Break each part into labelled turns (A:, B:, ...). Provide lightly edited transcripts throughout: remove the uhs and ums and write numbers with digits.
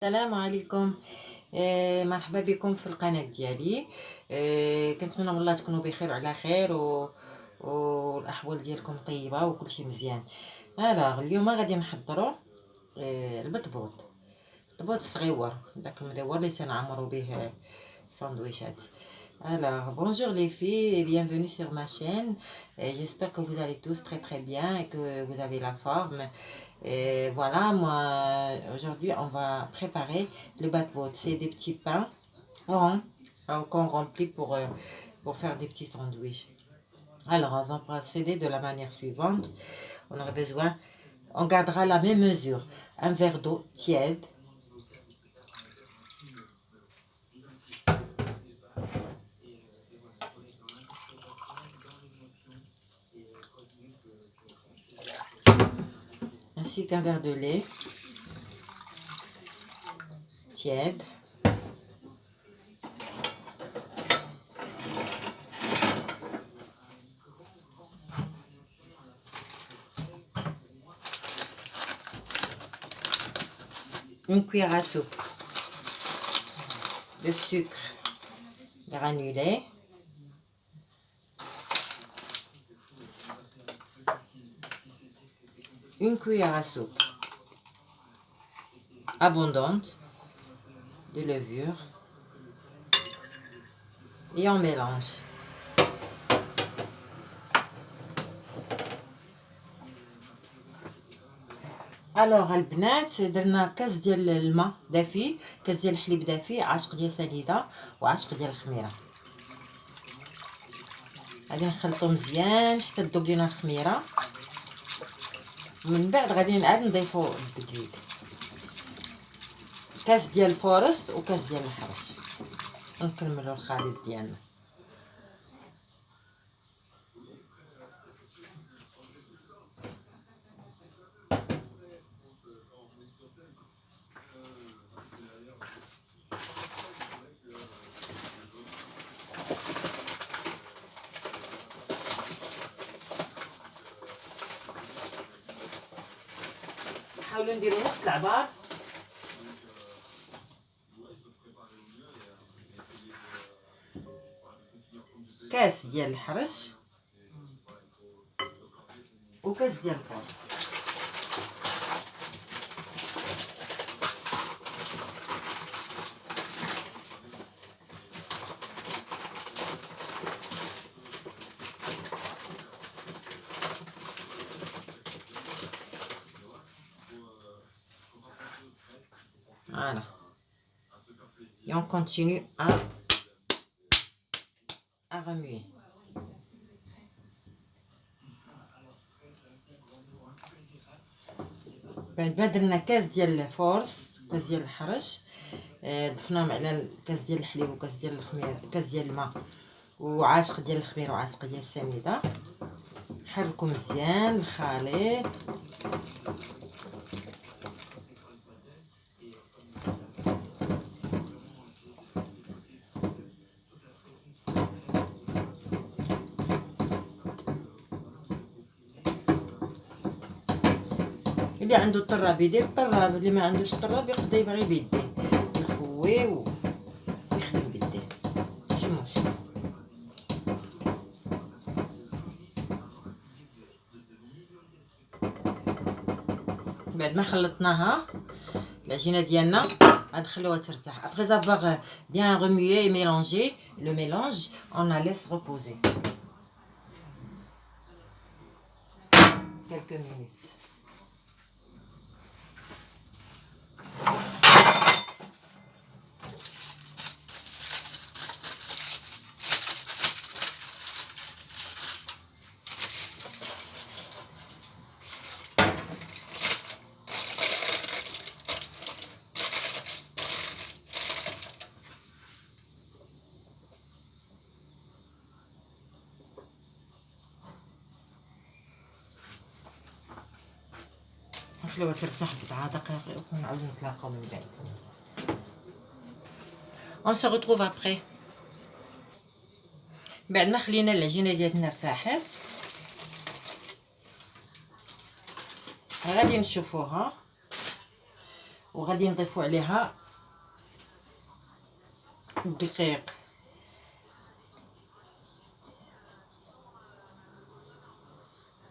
A: السلام عليكم. مرحبا بكم في القناة ديالي. كنتمنى والله تكونوا بخير وعلى خير والاحوال ديالكم طيبه وكل شيء مزيان. اليوم غادي نحضروا البطبوط. البطبوط الصغيور داك المدور اللي تنعمروا به ساندويشات. Bonjour les filles et bienvenue sur ma chaîne. J'espère que vous allez tous très très bien et que vous avez la forme. Et voilà, moi, aujourd'hui, on va préparer le batbot. C'est des petits pains ronds qu'on remplit pour faire des petits sandwichs. Alors, on va procéder de la manière suivante. On aura besoin, on gardera la même mesure. Un verre d'eau tiède. Ainsi qu'un verre de lait tiède. Une cuillère à soupe de sucre granulé. Une cuillère à soupe abondante de levure et on mélange. البنات درنا كاس ديال الماء دافي، كاس ديال الحليب دافي، عاشق ديال سنيده وعاشق ديال الخميره. غادي نخلطو مزيان حتى تذوب لينا الخميره، ومن بعد غادي نعاد نضيفو الدقيق، كاس ديال الفورست وكاس ديال الحرش، ونكملو الخليط ديالنا. نحاولوا نديرو نص العبار. كاس ديال الحرش وكاس ديال الفورس. Voilà. Et on continue à remuer. بعد ما درنا كاس ديال الفورس وكاس ديال الحرش، ضفناهم على الكاس ديال الحليب وكاس ديال الخميره، كاس ديال الماء وعاشق ديال الخميره وعاشق ديال السميده. نحركو مزيان الخليط. اللي عنده الطراب يدير الطراب، اللي ما عندوش الطراب يقدر يبغي بيديه يخوي ويخدم بيديه، ماشي مشكل. بعد ما خلطناها العجينه ديالنا غنخليوها ترتاح. Après avoir bien remué et mélangé le mélange, on la laisse reposer quelques minutes. نخليوها ترتاح بضع دقائق ونعاودو نتلاقاو من بعد. On se retrouve après. بعد ما خلينا العجينه ديالنا ارتاحت، غادي نشوفوها وغادي نضيفوا عليها الدقيق.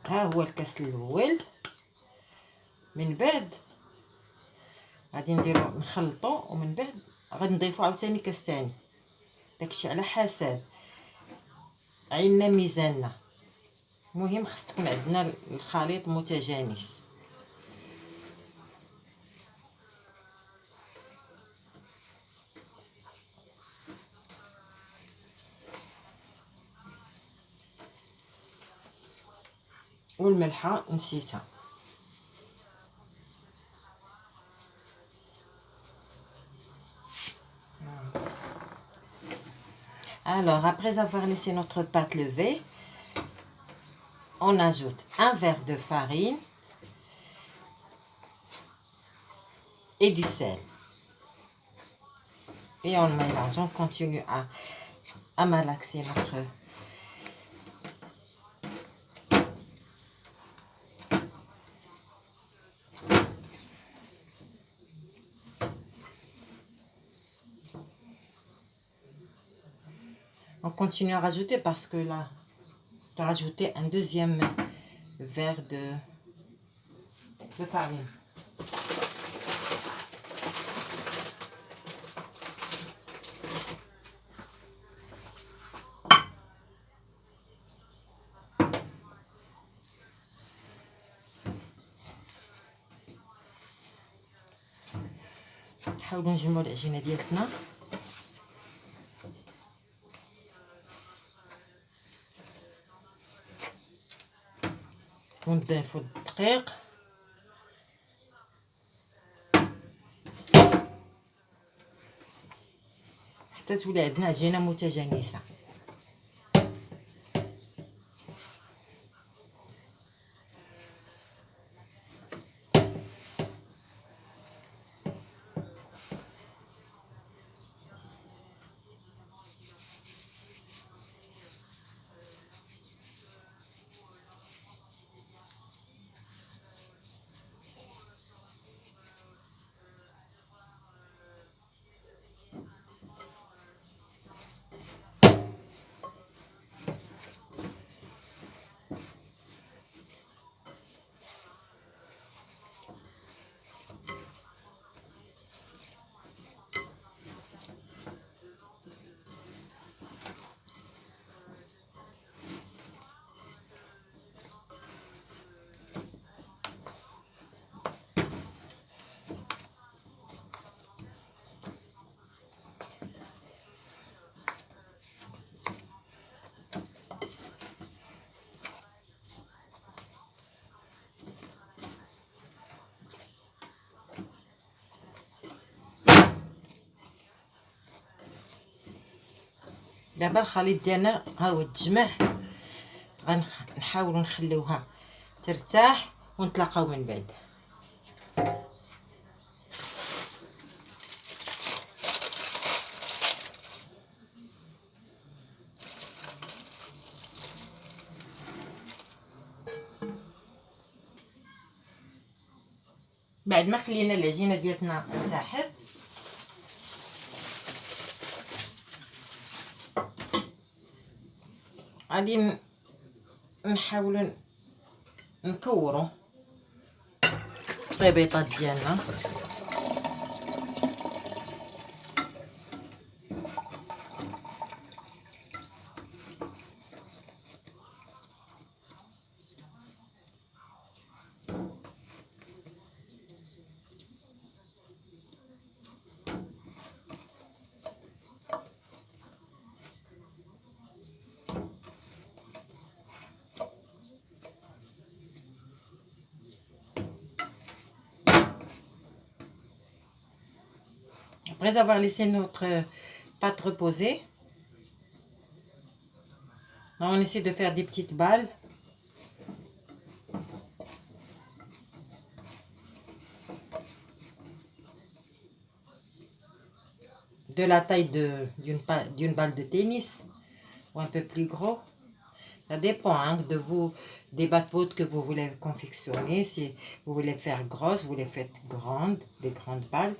A: ها هو الكاس الاول. من بعد غادي نديرو نخلطو، ومن بعد غادي نضيفو عاوتاني كاس ثاني. داكشي على حسب عيننا ميزاننا. المهم خص تكون عندنا الخليط متجانس. والملحه نسيتها. Alors, après avoir laissé notre pâte levée, on ajoute un verre de farine et du sel. Et on mélange, on continue à malaxer notre... On continue à rajouter parce que là, de rajouter un deuxième verre de farine. نحاولوا نجمعوا العجينه ديالتنا. ونضيفوا الدقيق حتى تولي عندنا عجينه متجانسه. دابا الخليط ديالنا ها هو تجمع. غنحاولوا نخليوها ترتاح ونتلاقاو من بعد. بعد ما خلينا العجينه ديالتنا ارتاحت، غادي نحاولوا نكوروا الطبيطات ديالنا. Après avoir laissé notre pâte reposer, on essaie de faire des petites balles. De la taille d'une balle de tennis ou un peu plus gros. Ça dépend hein, de vous, des pâtes que vous voulez confectionner. Si vous voulez faire grosses, vous les faites grandes, des grandes balles.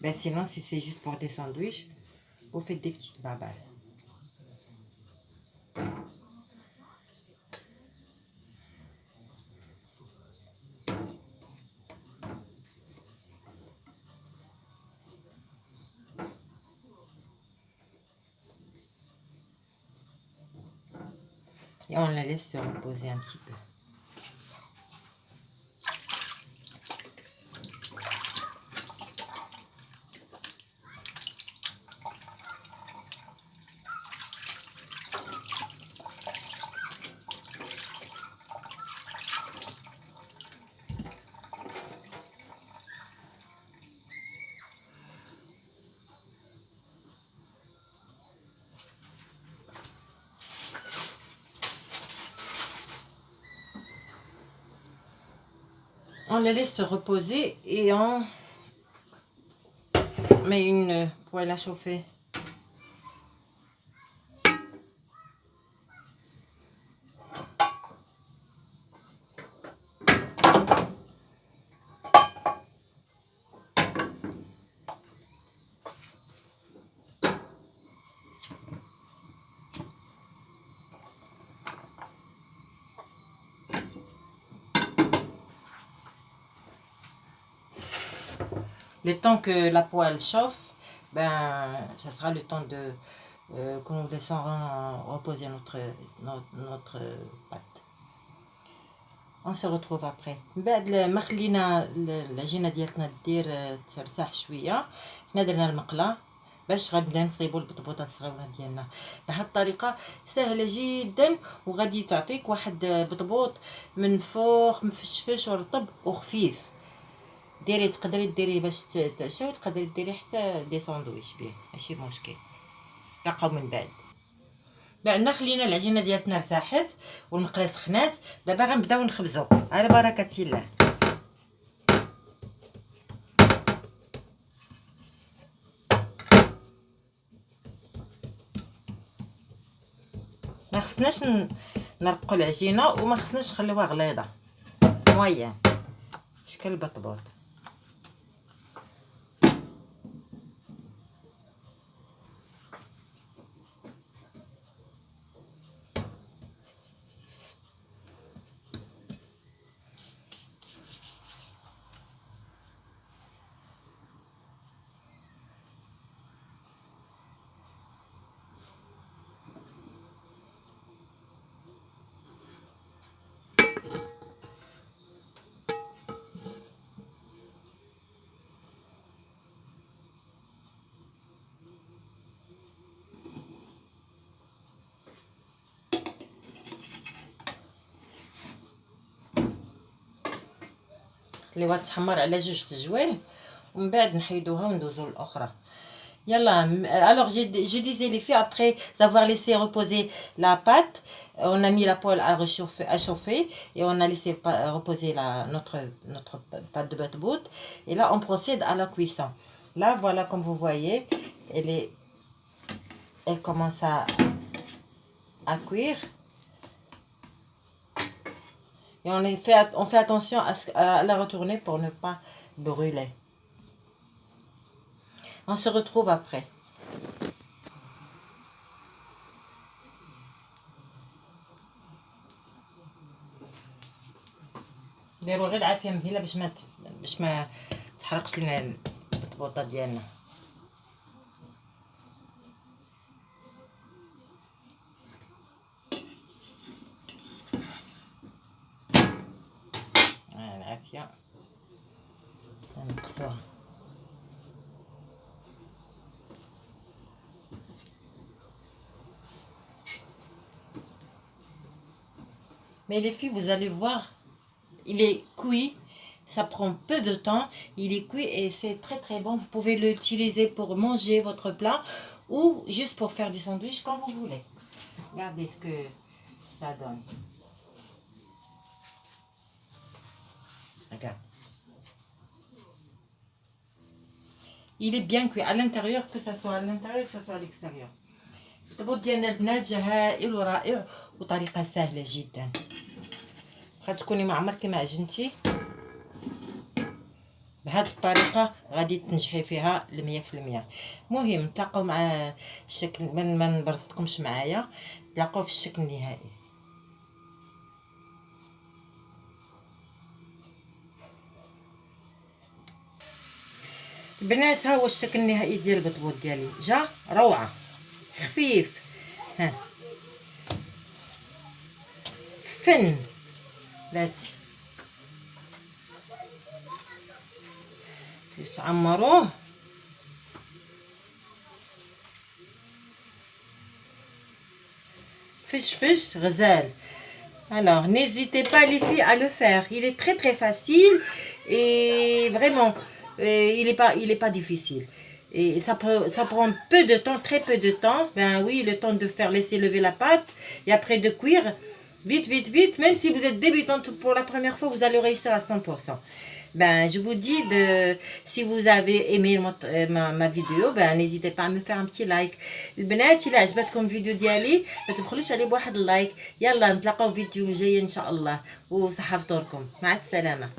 A: Ben sinon, si c'est juste pour des sandwichs, vous faites des petites balles. Et on les laisse se reposer un petit peu. On les laisse se reposer et on met une poêle à chauffer. Le temps que la poêle chauffe, ben, ça sera le temps de que nous laissons reposer notre pâte. On se retrouve après. بعد ما خلينا العجينه ديالتنا دير ترتاح شويه، حنا درنا المقله باش غنبدا نصيبوا البطبوطات الصغيره ديالنا. بهذه الطريقه سهله جدا وغادي تعطيك واحد بطبوط من فوق مفشفش ورطب وخفيف. تقدري ديريه باش تعشاو، وتقدري ديريه حتى دي ساندويتش بيه، ماشي مشكل. تلقاو من بعد خلينا العجينه ديالتنا ارتاحت والمقله سخنات. دابا غنبداو نخبزو على بركه الله. ما خصناش نرقوا العجينه وما خصناش نخليوها غليظه، موين شكل البطبوط. خليوها تحمر على 2 تجوال ومن بعد نحيدوها وندوزو للاخرى. Yalla, alors je disais les filles, après avoir laissé reposer la pâte, on a mis la poêle à chauffer et on a laissé reposer notre pâte de batbout. Et là, on procède à la cuisson. Là, voilà, comme vous voyez, elle commence à cuire. Et on fait attention à la retourner pour ne pas brûler. On se retrouve après. ديروا غير العافيه مهيله باش ما تحرقش لنا البطبوطه ديالنا. العافيه نقصوها. Mais les filles, vous allez voir, il est cuit, ça prend peu de temps, il est cuit et c'est très très bon. Vous pouvez l'utiliser pour manger votre plat ou juste pour faire des sandwichs comme vous voulez. Regardez ce que ça donne. Regarde. Il est bien cuit à l'intérieur, que ce soit à l'intérieur, que ce soit à l'extérieur. الطبوط ديالنا البنات جا هائل ورائع وطريقه سهله جدا. غتكوني ما عمرك ما عجنتي بهذه الطريقه غادي تنجحي فيها 100%. المهم نتلاقاو مع الشكل، ما نبرزتكمش معايا، نتلاقاو في الشكل النهائي. البنات ها هو الشكل النهائي ديال البطبوط ديالي، جا روعه خفيف. ها فن بلاتي تعمروه. فش غزال. Alors n'hésitez pas les filles à le faire, il est très très facile et vraiment il est pas difficile et ça prend peu de temps, très peu de temps. Ben oui, le temps de faire laisser lever la pâte et après de cuire vite vite vite. Même si vous êtes débutante pour la première fois, vous allez réussir à 100%. Ben, je vous dis, si vous avez aimé ma vidéo, ben, n'hésitez pas à me faire un petit like. البنات إلا عجبتكم الفيديو ديالي ما تبخلوش عليه بواحد اللايك. يلا نتلاقاو في فيديو جاي إن شاء الله، وصحة فطوركم، مع السلامة.